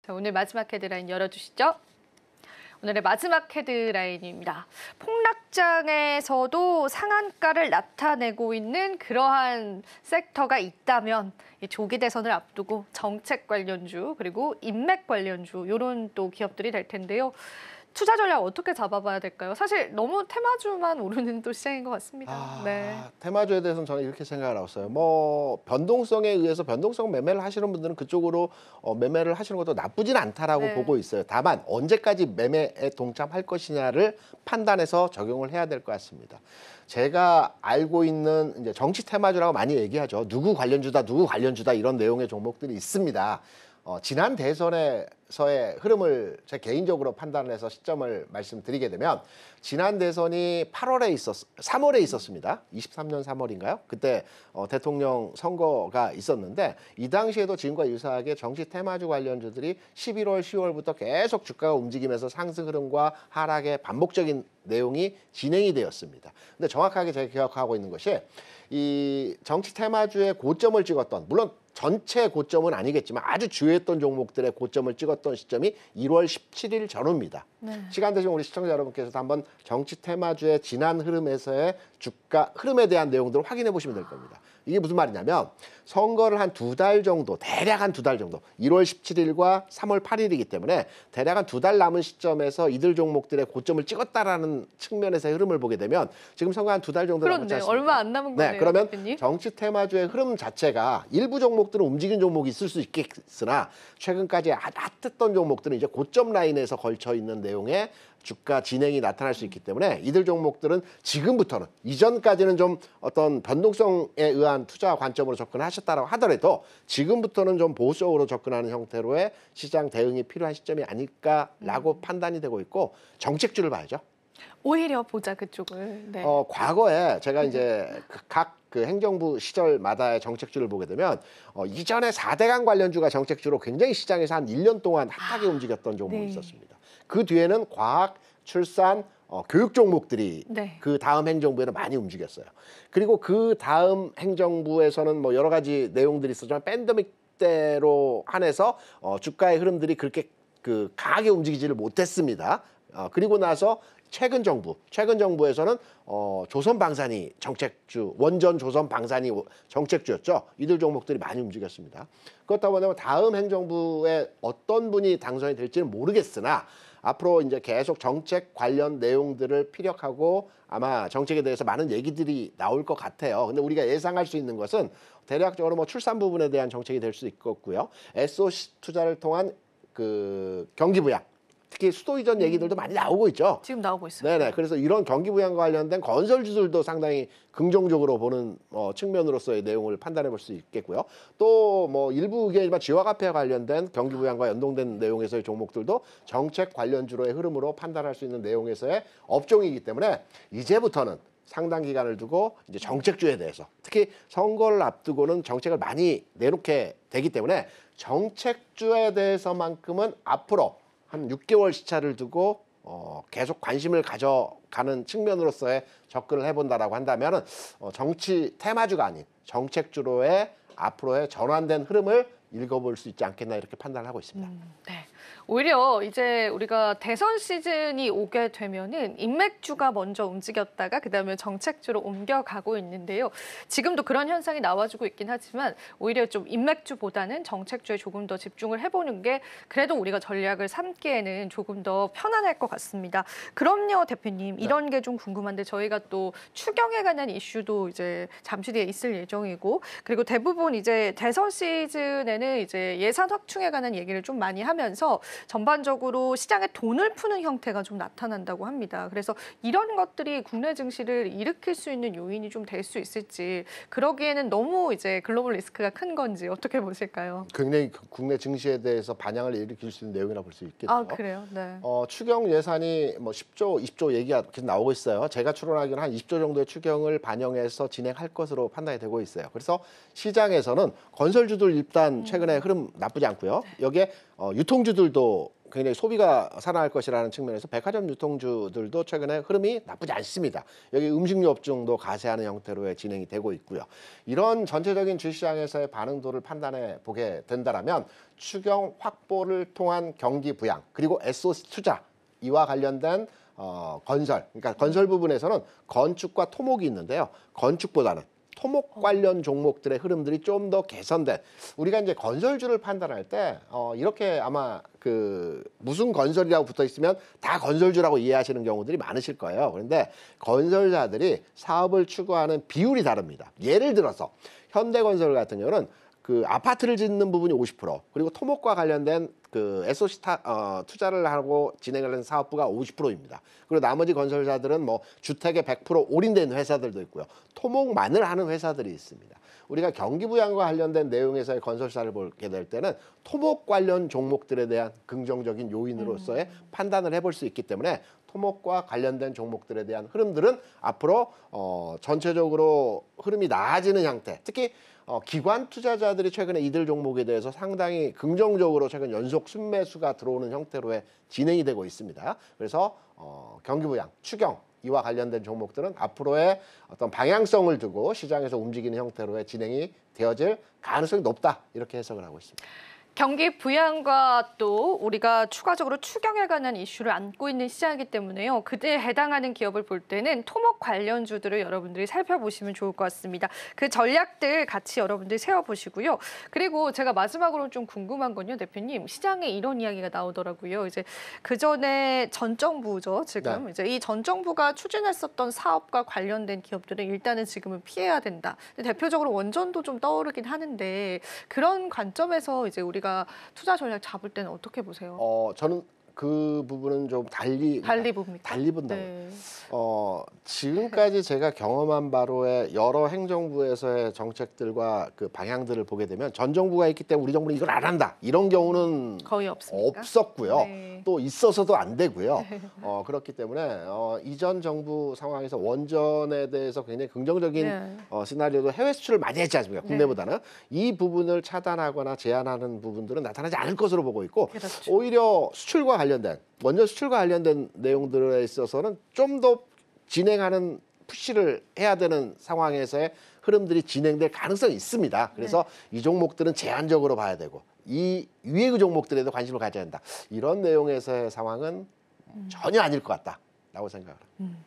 자, 오늘 마지막 헤드라인 열어주시죠. 오늘의 마지막 헤드라인입니다. 폭락장에서도 상한가를 나타내고 있는 그러한 섹터가 있다면 조기 대선을 앞두고 정책 관련주 그리고 인맥 관련주 이런 또 기업들이 될 텐데요. 투자 전략 어떻게 잡아봐야 될까요? 사실 너무 테마주만 오르는 또 시장인 것 같습니다. 네. 테마주에 대해서는 저는 이렇게 생각을 하고 있어요. 뭐 변동성에 의해서 변동성 매매를 하시는 분들은 그쪽으로 매매를 하시는 것도 나쁘진 않다라고 네. 보고 있어요. 다만 언제까지 매매에 동참할 것이냐를 판단해서 적용을 해야 될 것 같습니다. 제가 알고 있는 이제 정치 테마주라고 많이 얘기하죠. 누구 관련주다, 누구 관련주다 이런 내용의 종목들이 있습니다. 지난 대선에서의 흐름을 제 개인적으로 판단해서 시점을 말씀드리게 되면 지난 대선이 3월에 있었습니다. 23년 3월인가요? 그때 대통령 선거가 있었는데 이 당시에도 지금과 유사하게 정치 테마주 관련주들이 11월, 10월부터 계속 주가가 움직이면서 상승 흐름과 하락의 반복적인 내용이 진행이 되었습니다. 근데 정확하게 제가 기억하고 있는 것이 이 정치 테마주의 고점을 찍었던, 물론 전체 고점은 아니겠지만 아주 주요했던 종목들의 고점을 찍었던 시점이 1월 17일 전후입니다. 네. 시간 되시면 우리 시청자 여러분께서도 한번 정치 테마주의 지난 흐름에서의 주가 흐름에 대한 내용들을 확인해 보시면 될 겁니다. 이게 무슨 말이냐면 선거를 한 2달 정도, 대략 한 2달 정도, 1월 17일과 3월 8일이기 때문에 대략 한 2달 남은 시점에서 이들 종목들의 고점을 찍었다라는 측면에서의 흐름을 보게 되면 지금 선거 한 2달 정도 남았지 않습니까? 얼마 안 남은 거네요. 네, 그러면 대표님. 정치 정치 테마주의 흐름 자체가 일부 종목들은 움직이는 종목이 있을 수 있겠으나 최근까지 핫했던 종목들은 이제 고점 라인에서 걸쳐 있는 내용의 주가 진행이 나타날 수 있기 때문에 이들 종목들은 지금부터는, 이전까지는 좀 어떤 변동성에 의한 투자 관점으로 접근하셨다고 하더라도 지금부터는 좀 보수적으로 접근하는 형태로의 시장 대응이 필요한 시점이 아닐까라고 판단이 되고 있고, 정책주를 봐야죠. 오히려 보자 그쪽을. 네. 과거에 제가 이제 각 행정부 시절마다의 정책주를 보게 되면 이전에 4대강 관련주가 정책주로 굉장히 시장에서 한 1년 동안 핫하게 움직였던 종목이 네. 있었습니다. 그 뒤에는 과학, 출산, 교육 종목들이 네. 그 다음 행정부에는 많이 움직였어요. 그리고 그 다음 행정부에서는 뭐 여러 가지 내용들이 있었지만 팬데믹 때로 한해서 주가의 흐름들이 그렇게 강하게 움직이지를 못했습니다. 그리고 나서 최근 정부에서는 조선방산이 정책주, 원전 조선방산이 정책주였죠. 이들 종목들이 많이 움직였습니다. 그렇다고 하면 다음 행정부에 어떤 분이 당선이 될지는 모르겠으나 앞으로 이제 계속 정책 관련 내용들을 피력하고 아마 정책에 대해서 많은 얘기들이 나올 것 같아요. 근데 우리가 예상할 수 있는 것은 대략적으로 뭐 출산 부분에 대한 정책이 될 수 있겠고요. SOC 투자를 통한 경기 부양, 특히 수도 이전 얘기들도 많이 나오고 있죠. 지금 나오고 있어요. 네네. 그래서 이런 경기 부양과 관련된 건설주들도 상당히 긍정적으로 보는 측면으로서의 내용을 판단해 볼 수 있겠고요. 또 뭐 일부 의견이지만 지화가피와 관련된 경기 부양과 연동된 내용에서의 종목들도 정책 관련주로의 흐름으로 판단할 수 있는 내용에서의 업종이기 때문에 이제부터는 상당 기간을 두고 이제 정책주에 대해서, 특히 선거를 앞두고는 정책을 많이 내놓게 되기 때문에 정책주에 대해서만큼은 앞으로 한 6개월 시차를 두고 계속 관심을 가져가는 측면으로서의 접근을 해본다라고 한다면 정치 테마주가 아닌 정책주로의 앞으로의 전환된 흐름을 읽어볼 수 있지 않겠나 이렇게 판단을 하고 있습니다. 네. 오히려 이제 우리가 대선 시즌이 오게 되면은 인맥주가 먼저 움직였다가 그다음에 정책주로 옮겨가고 있는데요. 지금도 그런 현상이 나와주고 있긴 하지만 오히려 좀 인맥주보다는 정책주에 조금 더 집중을 해보는 게 그래도 우리가 전략을 삼기에는 조금 더 편안할 것 같습니다. 그럼요, 대표님. 이런 게 좀 궁금한데 저희가 또 추경에 관한 이슈도 이제 잠시 뒤에 있을 예정이고, 그리고 대부분 이제 대선 시즌에는 이제 예산 확충에 관한 얘기를 좀 많이 하면서 전반적으로 시장에 돈을 푸는 형태가 좀 나타난다고 합니다. 그래서 이런 것들이 국내 증시를 일으킬 수 있는 요인이 좀 될 수 있을지, 그러기에는 너무 이제 글로벌 리스크가 큰 건지 어떻게 보실까요? 굉장히 국내 증시에 대해서 반향을 일으킬 수 있는 내용이라고 볼 수 있겠죠. 아, 그래요? 네. 추경 예산이 뭐 10조, 20조 얘기가 계속 나오고 있어요. 제가 추론하기로는 한 20조 정도의 추경을 반영해서 진행할 것으로 판단이 되고 있어요. 그래서 시장에서는 건설주들 일단 최근에 흐름 나쁘지 않고요. 여기에 유통주들도 굉장히 소비가 살아날 것이라는 측면에서 백화점 유통주들도 최근에 흐름이 나쁘지 않습니다. 여기 음식료 업종도 가세하는 형태로 진행이 되고 있고요. 이런 전체적인 주시장에서의 반응도를 판단해 보게 된다라면 추경 확보를 통한 경기 부양 그리고 SOC 투자 이와 관련된 건설, 그러니까 건설 부분에서는 건축과 토목이 있는데요. 건축보다는 토목 관련 종목들의 흐름들이 좀 더 개선된 우리가 이제 건설주를 판단할 때 이렇게 아마 그 무슨 건설이라고 붙어 있으면 다 건설주라고 이해하시는 경우들이 많으실 거예요. 그런데 건설자들이 사업을 추구하는 비율이 다릅니다. 예를 들어서 현대건설 같은 경우는 그 아파트를 짓는 부분이 50% 그리고 토목과 관련된 그 SOC 투자를 하고 진행을 하는 사업부가 50%입니다. 그리고 나머지 건설사들은 뭐 주택에 100% 올인된 회사들도 있고요. 토목만을 하는 회사들이 있습니다. 우리가 경기부양과 관련된 내용에서의 건설사를 보게 될 때는 토목 관련 종목들에 대한 긍정적인 요인으로서의 판단을 해볼 수 있기 때문에 토목과 관련된 종목들에 대한 흐름들은 앞으로 전체적으로 흐름이 나아지는 형태, 특히 기관 투자자들이 최근에 이들 종목에 대해서 상당히 긍정적으로 최근 연속 순매수가 들어오는 형태로의 진행이 되고 있습니다. 그래서 경기부양, 추경 이와 관련된 종목들은 앞으로의 어떤 방향성을 두고 시장에서 움직이는 형태로의 진행이 되어질 가능성이 높다 이렇게 해석을 하고 있습니다. 경기 부양과 또 우리가 추가적으로 추경에 관한 이슈를 안고 있는 시장이기 때문에요. 그에 해당하는 기업을 볼 때는 토목 관련주들을 여러분들이 살펴보시면 좋을 것 같습니다. 그 전략들 같이 여러분들이 세워보시고요. 그리고 제가 마지막으로 좀 궁금한 건요, 대표님. 시장에 이런 이야기가 나오더라고요. 이제 그 전에 전 정부죠, 지금. 네. 이제 이 전 정부가 추진했었던 사업과 관련된 기업들은 일단은 지금은 피해야 된다. 근데 대표적으로 원전도 좀 떠오르긴 하는데 그런 관점에서 이제 우리가 투자 전략 잡을 때는 어떻게 보세요? 저는 그 부분은 좀 달리 봅니까? 달리 본다고. 네. 지금까지 제가 경험한 바로의 여러 행정부에서의 정책들과 그 방향들을 보게 되면 전 정부가 있기 때문에 우리 정부는 이걸 안 한다. 이런 경우는 거의 없습니까? 없었고요. 네. 또 있어서도 안 되고요. 그렇기 때문에 이전 정부 상황에서 원전에 대해서 굉장히 긍정적인 네. 시나리오도 해외 수출을 많이 했지 않습니까? 네. 국내보다는. 이 부분을 차단하거나 제한하는 부분들은 나타나지 않을 것으로 보고 있고 그렇죠. 오히려 수출과 관련된 원전 수출과 관련된 내용들에 있어서는 좀 더 진행하는 푸시를 해야 되는 상황에서의 흐름들이 진행될 가능성이 있습니다. 그래서 이 종목들은 제한적으로 봐야 되고 이 위에 그 종목들에도 관심을 가져야 한다. 이런 내용에서의 상황은 전혀 아닐 것 같다라고 생각을 합니다.